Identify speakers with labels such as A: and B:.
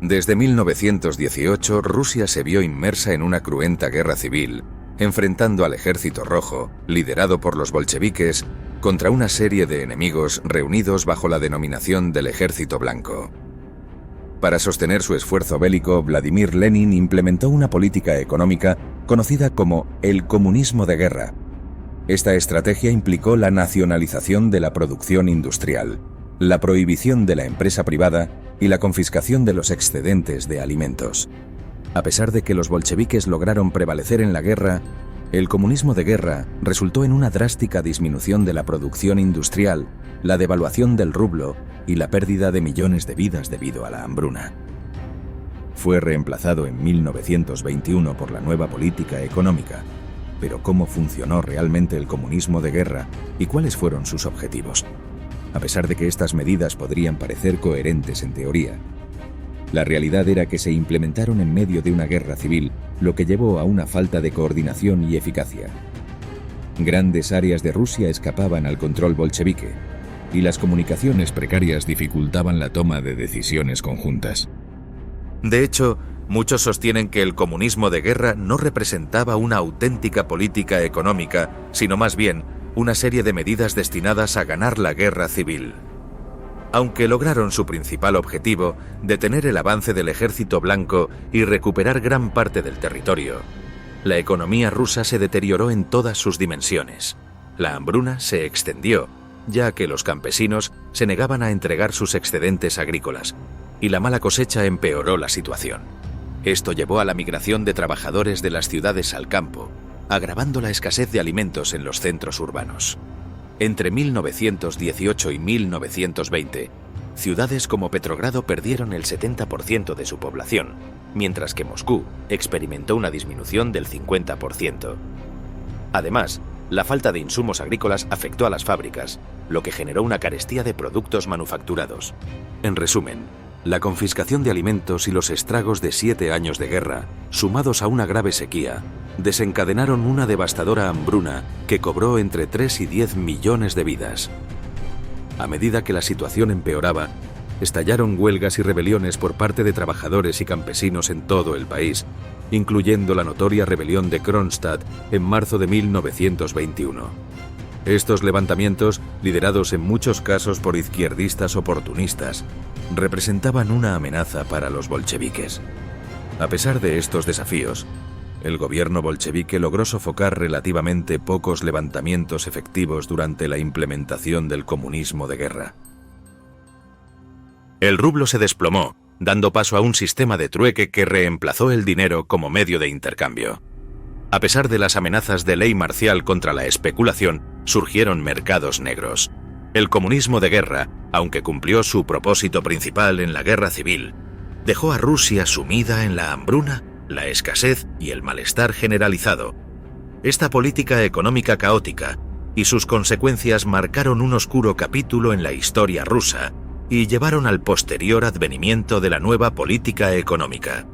A: Desde 1918, Rusia se vio inmersa en una cruenta guerra civil, enfrentando al Ejército Rojo, liderado por los bolcheviques, contra una serie de enemigos reunidos bajo la denominación del Ejército Blanco. Para sostener su esfuerzo bélico, Vladimir Lenin implementó una política económica conocida como el comunismo de guerra. Esta estrategia implicó la nacionalización de la producción industrial, la prohibición de la empresa privada y la confiscación de los excedentes de alimentos. A pesar de que los bolcheviques lograron prevalecer en la guerra, el comunismo de guerra resultó en una drástica disminución de la producción industrial, la devaluación del rublo y la pérdida de millones de vidas debido a la hambruna. Fue reemplazado en 1921 por la nueva política económica. Pero ¿cómo funcionó realmente el comunismo de guerra y cuáles fueron sus objetivos? A pesar de que estas medidas podrían parecer coherentes en teoría, la realidad era que se implementaron en medio de una guerra civil, lo que llevó a una falta de coordinación y eficacia. Grandes áreas de Rusia escapaban al control bolchevique, y las comunicaciones precarias dificultaban la toma de decisiones conjuntas.
B: De hecho, muchos sostienen que el comunismo de guerra no representaba una auténtica política económica, sino más bien una serie de medidas destinadas a ganar la guerra civil. Aunque lograron su principal objetivo, detener el avance del Ejército Blanco y recuperar gran parte del territorio, la economía rusa se deterioró en todas sus dimensiones. La hambruna se extendió, ya que los campesinos se negaban a entregar sus excedentes agrícolas, y la mala cosecha empeoró la situación. Esto llevó a la migración de trabajadores de las ciudades al campo, agravando la escasez de alimentos en los centros urbanos. Entre 1918 y 1920, ciudades como Petrogrado perdieron el 70% de su población, mientras que Moscú experimentó una disminución del 50%. Además, la falta de insumos agrícolas afectó a las fábricas, lo que generó una carestía de productos manufacturados. En resumen, la confiscación de alimentos y los estragos de 7 años de guerra, sumados a una grave sequía, desencadenaron una devastadora hambruna que cobró entre 3 y 10 millones de vidas. A medida que la situación empeoraba, estallaron huelgas y rebeliones por parte de trabajadores y campesinos en todo el país, incluyendo la notoria rebelión de Kronstadt en marzo de 1921. Estos levantamientos, liderados en muchos casos por izquierdistas oportunistas, representaban una amenaza para los bolcheviques. A pesar de estos desafíos, el gobierno bolchevique logró sofocar relativamente pocos levantamientos efectivos durante la implementación del comunismo de guerra. El rublo se desplomó, dando paso a un sistema de trueque que reemplazó el dinero como medio de intercambio. A pesar de las amenazas de ley marcial contra la especulación, surgieron mercados negros. El comunismo de guerra, aunque cumplió su propósito principal en la guerra civil, dejó a Rusia sumida en la hambruna, la escasez y el malestar generalizado. Esta política económica caótica y sus consecuencias marcaron un oscuro capítulo en la historia rusa y llevaron al posterior advenimiento de la nueva política económica.